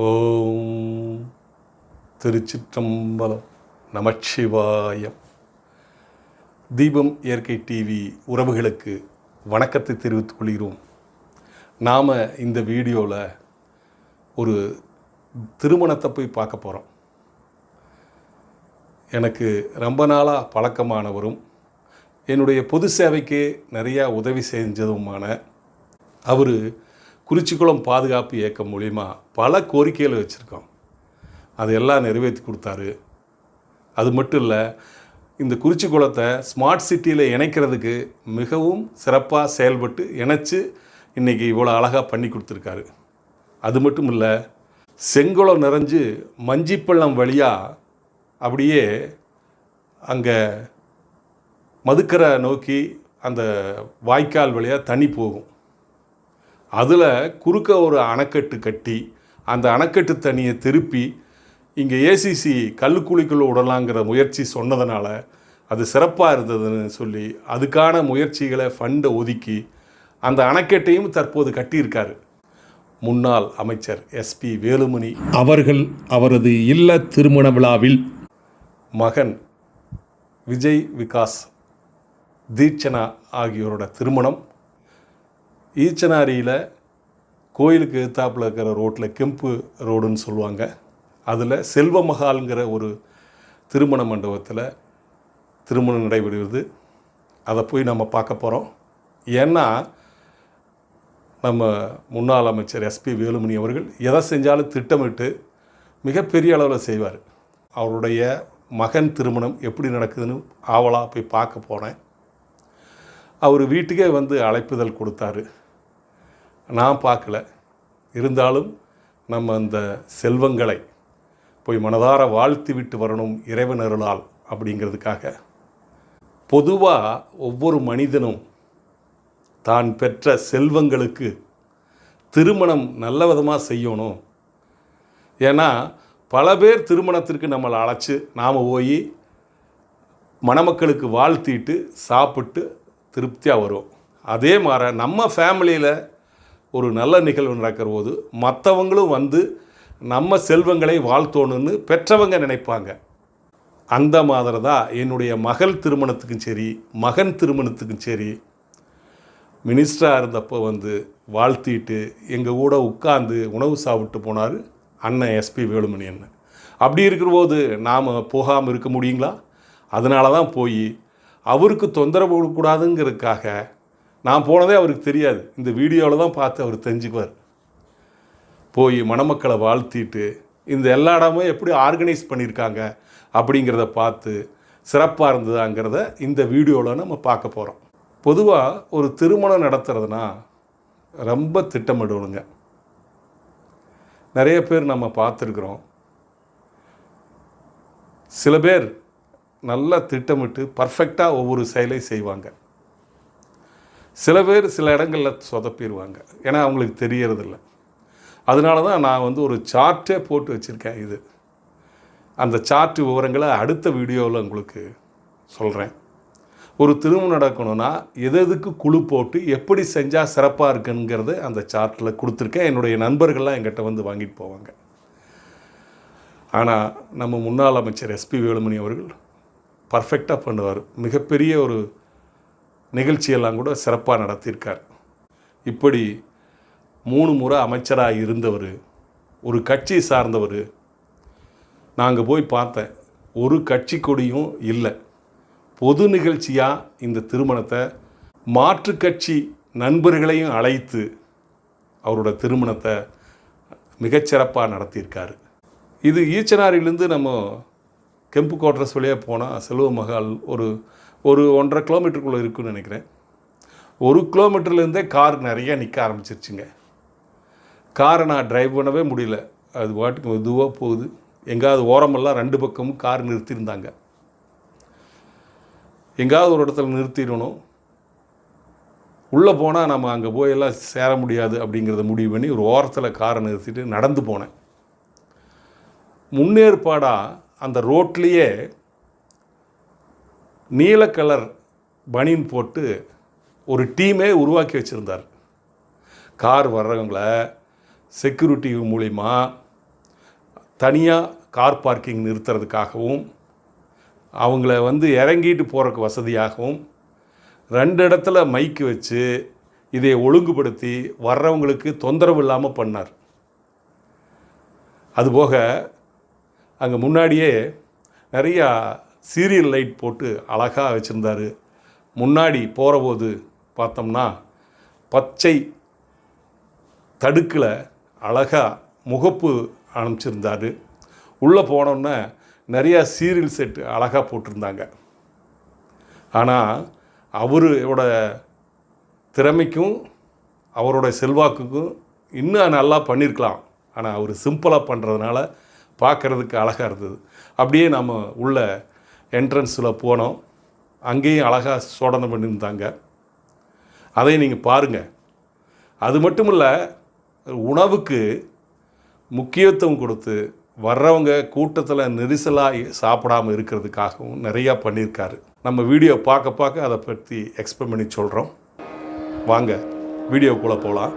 ஓம் திருச்சிற்றம்பலம் நமச்சிவாயம். தீபம் இயற்கை டிவி உறவுகளுக்கு வணக்கத்தை தெரிவித்துக் கொள்கிறோம். நாம் இந்த வீடியோவில் ஒரு திருமணத்தை போய் பார்க்க போகிறோம். எனக்கு ரொம்ப நாளாக பழக்கமானவரும் என்னுடைய பொது சேவைக்கு நிறையா உதவி செஞ்சதுமான அவர் குறிச்சிக்குளம் பாதுகாப்பு இயக்கம் மூலிமா பல கோரிக்கைகளை வச்சுருக்கோம். அது எல்லாம் நிறைவேற்றி கொடுத்தாரு. அது மட்டும் இல்லை, இந்த குறிச்சிக்குளத்தை ஸ்மார்ட் சிட்டியில் இணைக்கிறதுக்கு மிகவும் சிறப்பாக செயல்பட்டு இணைச்சி இன்றைக்கி இவ்வளோ அழகாக பண்ணி கொடுத்துருக்காரு. அது மட்டும் இல்லை, செங்குளம் நிறைஞ்சு மஞ்சிப்பள்ளம் வழியாக அப்படியே அங்கே மதுக்கரை நோக்கி அந்த வாய்க்கால் வழியாக தண்ணி போகும். அதில் குறுக்க ஒரு அணைக்கட்டு கட்டி அந்த அணைக்கட்டு தண்ணியை திருப்பி இங்கே ஏசிசி கல்லுக்குழிக்குள்ள விடலாங்கிற முயற்சி சொன்னதுனால அது சிறப்பாக இருந்ததுன்னு சொல்லி அதுக்கான முயற்சிகளை ஃபண்டை ஒதுக்கி அந்த அணைக்கட்டையும் தற்போது கட்டியிருக்காரு முன்னாள் அமைச்சர் எஸ்பி வேலுமணி அவர்கள். அவரது இல்ல திருமண விழாவில் மகன் விஜய் விகாஸ் தீட்சணா ஆகியோரோட திருமணம் ஈச்சனாரியில் கோயிலுக்கு எதிர்த்தாப்பில் இருக்கிற ரோட்டில் கெம்பு ரோடுன்னு சொல்லுவாங்க. அதில் செல்வ மகால்ங்கிற ஒரு திருமண மண்டபத்தில் திருமணம் நடைபெறுவது. அதை போய் நம்ம பார்க்க போகிறோம். ஏன்னா நம்ம முன்னாள் அமைச்சர் எஸ்பி வேலுமணி அவர்கள் எதை செஞ்சாலும் திட்டமிட்டு மிகப்பெரிய அளவில் செய்வார். அவருடைய மகன் திருமணம் எப்படி நடக்குதுன்னு ஆவலாக போய் பார்க்க போனேன். அவர் வீட்டுக்கே வந்து அழைப்புதல் கொடுத்தாரு. நான் பார்க்கல. இருந்தாலும் நம்ம அந்த செல்வங்களை போய் மனதார வாழ்த்து விட்டு வரணும் இறைவன் அருளால் அப்படிங்கிறதுக்காக. பொதுவாக ஒவ்வொரு மனிதனும் தான் பெற்ற செல்வங்களுக்கு திருமணம் நல்ல விதமாக செய்யணும். ஏன்னா பல பேர் திருமணத்திற்கு நம்மளை அழைச்சி நாம் போய் மணமக்களுக்கு வாழ்த்திட்டு சாப்பிட்டு திருப்தியாக வருவோம். அதே மாதிரி நம்ம ஃபேமிலியில் ஒரு நல்ல நிகழ்வு நடக்கிற போது மற்றவங்களும் வந்து நம்ம செல்வங்களை வாழ்த்தோணுன்னு பெற்றவங்க நினைப்பாங்க. அந்த மாதிரி தான் என்னுடைய மகள் திருமணத்துக்கும் சரி மகன் திருமணத்துக்கும் சரி மினிஸ்டராக இருந்தப்போ வந்து வாழ்த்திட்டு எங்கள் கூட உட்கார்ந்து உணவு சாப்பிட்டு போனார் அண்ணன் எஸ்பி வேலுமணி அண்ணன். அப்படி இருக்கிற போது நாம் போகாமல் இருக்க முடியுங்களா? அதனால தான் போய் அவருக்கு தொந்தரவு கொடுக்கக்கூடாதுங்கிறதுக்காக நான் போனதே அவருக்கு தெரியாது. இந்த வீடியோவில் தான் பார்த்து அவர் தெரிஞ்சுக்குவார். போய் மணமக்களை வாழ்த்திட்டு இந்த எல்லா இடமும் எப்படி ஆர்கனைஸ் பண்ணியிருக்காங்க அப்படிங்கிறத பார்த்து சிறப்பாக இருந்ததாங்கிறத இந்த வீடியோவில் நம்ம பார்க்க போகிறோம். பொதுவாக ஒரு திருமணம் நடத்துறதுனா ரொம்ப திட்டமிடணுங்க. நிறைய பேர் நம்ம பார்த்துருக்குறோம். சில பேர் நல்லா திட்டமிட்டு பர்ஃபெக்டாக ஒவ்வொரு செயலை செய்வாங்க. சில பேர் சில இடங்களில் சொதப்பிடுவாங்க. ஏன்னா அவங்களுக்கு தெரியறதில்ல. அதனால தான் நான் வந்து ஒரு சார்ட்டே போட்டு வச்சுருக்கேன். இது அந்த சார்ட் விவரங்களை அடுத்த வீடியோவில் உங்களுக்கு சொல்கிறேன். ஒரு திருமணம் நடக்கணும்னா எதுக்கு குழு போட்டு எப்படி செஞ்சால் சிறப்பாக இருக்குங்கிறது அந்த சார்ட்டில் கொடுத்துருக்கேன். என்னுடைய நண்பர்கள்லாம் என்கிட்ட வந்து வாங்கிட்டு போவாங்க. ஆனால் நம்ம முன்னாள் அமைச்சர் எஸ்பி வேலுமணி அவர்கள் பர்ஃபெக்டாக பண்ணுவார். மிகப்பெரிய ஒரு நிகழ்ச்சியெல்லாம் கூட சிறப்பாக நடத்தியிருக்கார். இப்படி 3 முறை அமைச்சராக இருந்தவர், ஒரு கட்சி சார்ந்தவர். நாங்கள் போய் பார்த்தேன், ஒரு கட்சி கொடியும் இல்லை. பொது நிகழ்ச்சியாக இந்த திருமணத்தை மாற்று கட்சி நண்பர்களையும் அழைத்து அவரோட திருமணத்தை மிகச்சிறப்பாக நடத்தியிருக்காரு. இது ஈச்சனாரிலேருந்து நம்ம கெம்பு குவார்ட்டர்ஸ் வழியாக போனால் செல்வ மகால் ஒரு 1.5 கிலோமீட்டருக்குள்ளே இருக்குன்னு நினைக்கிறேன். 1 கிலோமீட்டர்லேருந்தே கார் நிறைய நிற்க ஆரம்பிச்சிருச்சுங்க. காரை நான் ட்ரைவ் பண்ணவே முடியல. அது பாட்டுக்கு மெதுவாக போகுது. எங்காவது ஓரமெல்லாம் 2 பக்கமும் கார் நிறுத்தியிருந்தாங்க. எங்காவது ஒரு இடத்துல நிறுத்திடணும். உள்ளே போனால் நம்ம அங்கே போயெல்லாம் சேர முடியாது அப்படிங்கிறத முடிவு பண்ணி ஒரு ஓரத்தில் காரை நிறுத்திட்டு நடந்து போனேன். முன்னேற்பாடாக அந்த ரோட்லேயே நீல கலர் பனியன் போட்டு ஒரு டீமே உருவாக்கி வச்சுருந்தார். கார் வர்றவங்கள செக்யூரிட்டி மூலிமா தனியாக கார் பார்க்கிங் நிறுத்துறதுக்காகவும் அவங்கள வந்து இறங்கிட்டு போகிறதுக்கு வசதியாகவும் 2 இடத்துல மைக்கு வச்சு இதை ஒழுங்குபடுத்தி வர்றவங்களுக்கு தொந்தரவு இல்லாமல் பண்ணார். அதுபோக அங்கே முன்னாடியே நிறையா சீரியல் லைட் போட்டு அழகாக வச்சுருந்தார். முன்னாடி போகிறபோது பார்த்தோம்னா பச்சை தடுக்கில் அழகாக முகப்பு அனுப்பிச்சிருந்தார். உள்ளே போனோன்னே நிறையா சீரியல் செட்டு அழகாக போட்டிருந்தாங்க. ஆனால் அவரோட திறமைக்கும் அவரோட செல்வாக்குக்கும் இன்னும் நல்லா பண்ணியிருக்கலாம். ஆனால் அவர் சிம்பிளாக பண்ணுறதுனால பார்க்குறதுக்கு அழகாக இருந்தது. அப்படியே நம்ம உள்ள என்ட்ரன்ஸில் போனோம். அங்கேயும் அழகாக சோதனை பண்ணியிருந்தாங்க. அதையும் நீங்கள் பாருங்கள். அது மட்டும் இல்லை, உணவுக்கு முக்கியத்துவம் கொடுத்து வர்றவங்க கூட்டத்தில் நெரிசலாக சாப்பிடாமல் இருக்கிறதுக்காகவும் நிறையா பண்ணியிருக்காரு. நம்ம வீடியோ பார்க்க அதை பற்றி எக்ஸ்பிளைன் பண்ணி சொல்கிறோம். வாங்க வீடியோக்குள்ளே போகலாம்.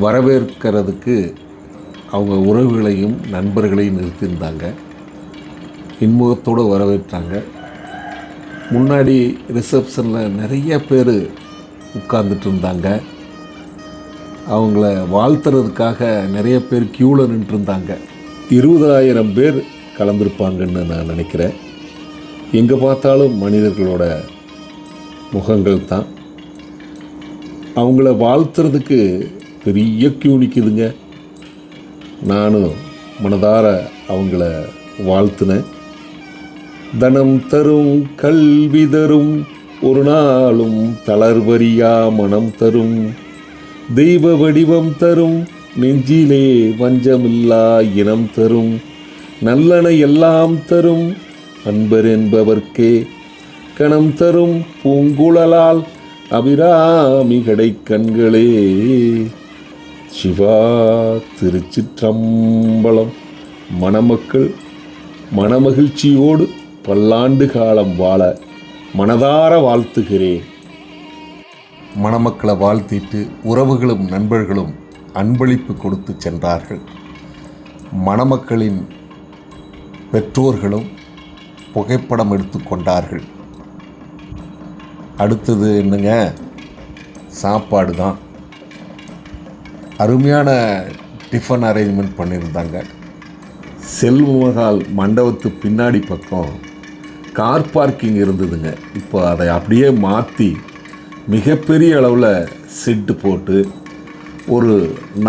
வரவேற்கிறதுக்கு அவங்க உறவுகளையும் நண்பர்களையும் நிறுத்தியிருந்தாங்க. இன்முகத்தோடு வரவேற்றாங்க. முன்னாடி ரிசப்ஷனில் நிறைய பேர் உட்கார்ந்துட்டு இருந்தாங்க. அவங்கள வாழ்த்துறதுக்காக நிறைய பேர் க்யூவில் நின்றுருந்தாங்க. 20,000 பேர் கலந்துருப்பாங்கன்னு நான் நினைக்கிறேன். எங்கே பார்த்தாலும் மனிதர்களோட முகங்கள் தான். அவங்கள வாழ்த்துறதுக்கு பெரிய க்யூ நிற்குதுங்க. நானும் மனதார அவங்கள வாழ்த்துனேன். தனம் தரும் கல்வி தரும் ஒரு நாளும் தளர்வரியா மனம் தரும் தெய்வ வடிவம் தரும் நெஞ்சிலே வஞ்சமில்லா இனம் தரும் நல்லன எல்லாம் தரும் அன்பர் என்பவர்க்கே கணம் தரும் பூங்குழலால் அபிராமி கடை கண்களே. சிவா திருச்சிற்றம்பலம். மணமக்கள் மனமகிழ்ச்சியோடு பல்லாண்டு காலம் வாழ மனதார வாழ்த்துகிறேன். மணமக்களை வாழ்த்திட்டு உறவுகளும் நண்பர்களும் அன்பளிப்பு கொடுத்து சென்றார்கள். மணமக்களின் பெற்றோர்களும் புகைப்படம் எடுத்து கொண்டார்கள். அடுத்தது என்னங்க, சாப்பாடு தான். அருமையான டிஃபன் அரேஞ்ச்மெண்ட் பண்ணியிருந்தாங்க. செல்வமகால் மண்டபத்து பின்னாடி பக்கம் கார் பார்க்கிங் இருந்ததுங்க. இப்போ அதை அப்படியே மாற்றி மிகப்பெரிய அளவில் செட்டு போட்டு ஒரு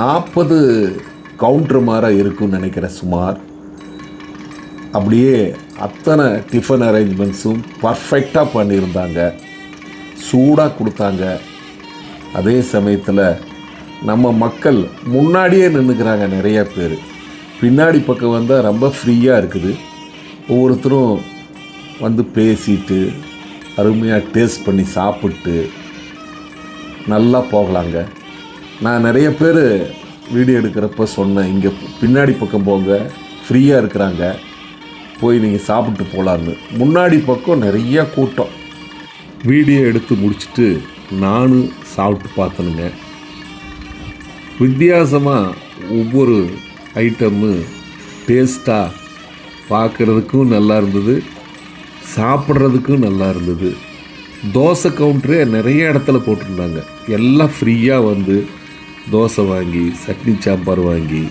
40 கவுண்டர் மாதிரி இருக்குன்னு நினைக்கிறேன். சுமார் அப்படியே அத்தனை டிஃபன் அரேஞ்ச்மெண்ட்ஸும் பர்ஃபெக்டாக பண்ணியிருந்தாங்க. சூடாக கொடுத்தாங்க. அதே சமயத்தில் நம்ம மக்கள் முன்னாடியே நின்றுக்கிறாங்க. நிறைய பேர் பின்னாடி பக்கம் வந்தால் ரொம்ப ஃப்ரீயாக இருக்குது. ஒவ்வொருத்தரும் வந்து பேசிட்டு அருமையாக டேஸ்ட் பண்ணி சாப்பிட்டு நல்லா போகலாங்க. நான் நிறைய பேர் வீடியோ எடுக்கிறப்ப சொன்னேன், இங்கே பின்னாடி பக்கம் போங்க, ஃப்ரீயாக இருக்கிறாங்க, போய் நீங்கள் சாப்பிட்டு போகலான்னு. முன்னாடி பக்கம் நிறைய கூட்டம். வீடியோ எடுத்து முடிச்சுட்டு நானும் சாப்பிட்டு பார்த்தனுங்க. வித்தியாசமாக ஒவ்வொரு ஐட்டமு டேஸ்ட்டாக பார்க்குறதுக்கும் நல்லா இருந்தது, சாப்பிட்றதுக்கும் நல்லா இருந்தது. தோசை கவுண்டரே நிறைய இடத்துல போட்டிருந்தாங்க. எல்லாம் ஃப்ரீயாக வந்து தோசை வாங்கி சட்னி சாம்பார் வாங்கி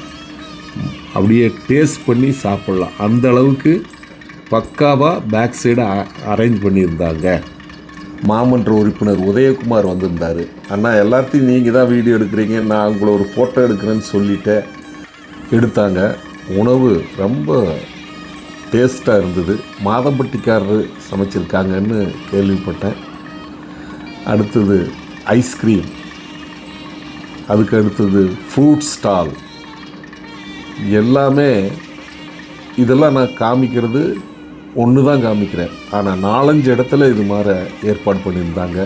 அப்படியே டேஸ்ட் பண்ணி சாப்பிட்லாம். அந்த அளவுக்கு பக்காவாக பேக் சைடு அரேஞ்ச் பண்ணியிருந்தாங்க. மாமன்ற உறுப்பினர் உதயகுமார் வந்திருந்தார். அண்ணா, எல்லாத்தையும் நீங்கள் தான் வீடியோ எடுக்கிறீங்க, நான் உங்களை ஒரு ஃபோட்டோ எடுக்கிறேன்னு சொல்லிவிட்டு எடுத்தாங்க. உணவு ரொம்ப டேஸ்ட்டாக இருந்தது. மாதம்பட்டிக்காரர் சமைச்சிருக்காங்கன்னு கேள்விப்பட்டேன். அடுத்தது ஐஸ்கிரீம், அதுக்கு அடுத்தது ஃப்ரூட் ஸ்டால். எல்லாமே இதெல்லாம் நான் காமிக்கிறது ஒன்று தான் காமிக்கிறேன். ஆனால் 4-5 இடத்துல இது மாதிரி ஏற்பாடு பண்ணியிருந்தாங்க.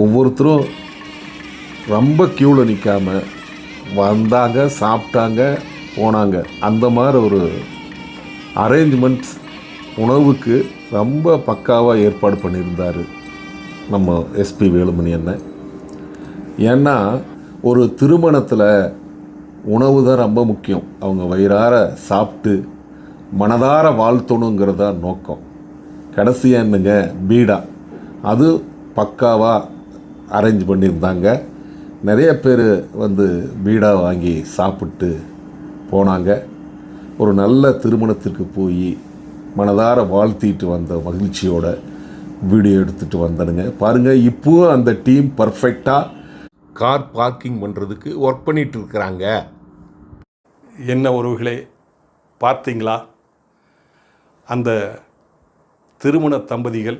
ஒவ்வொருத்தரும் ரொம்ப க்யூவில் நிற்காமல் வந்தாங்க, சாப்பிட்டாங்க, போனாங்க. அந்த மாதிரி ஒரு அரேஞ்ச்மெண்ட்ஸ் உணவுக்கு ரொம்ப பக்காவாக ஏற்பாடு பண்ணியிருந்தார் நம்ம எஸ்பி வேலுமணி அண்ணன். ஏன்னா ஒரு திருமணத்தில் உணவு தான் ரொம்ப முக்கியம். அவங்க வயிறார சாப்பிட்டு மனதார வாழ்த்தணுங்கிறதா நோக்கம். கடைசியாக என்னங்க, பீடா, அது பக்காவாக அரேஞ்ச் பண்ணியிருந்தாங்க. நிறைய பேர் வந்து பீடா வாங்கி சாப்பிட்டு போனாங்க. ஒரு நல்ல திருமணத்திற்கு போய் மனதார வாழ்த்திட்டு வந்த மகிழ்ச்சியோட வீடியோ எடுத்துகிட்டு வந்தனுங்க. பாருங்கள், இப்போவும் அந்த டீம் பர்ஃபெக்டாக கார் பார்க்கிங் பண்ணுறதுக்கு ஒர்க் பண்ணிகிட்டு இருக்கிறாங்க. என்ன உறவுகளே, பார்த்தீங்களா? அந்த திருமண தம்பதிகள்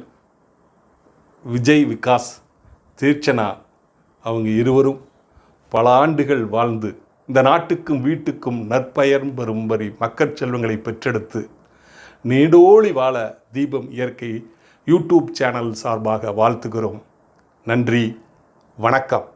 விஜய், விகாஸ், தீர்ச்சனா அவங்க இருவரும் பல ஆண்டுகள் வாழ்ந்து இந்த நாட்டுக்கும் வீட்டுக்கும் நற்பெயர் பெறும்படி மக்கள் செல்வங்களை பெற்றெடுத்து நீடோழி வாழ தீபம் இயற்கை யூடியூப் சேனல் சார்பாக வாழ்த்துகிறோம். நன்றி, வணக்கம்.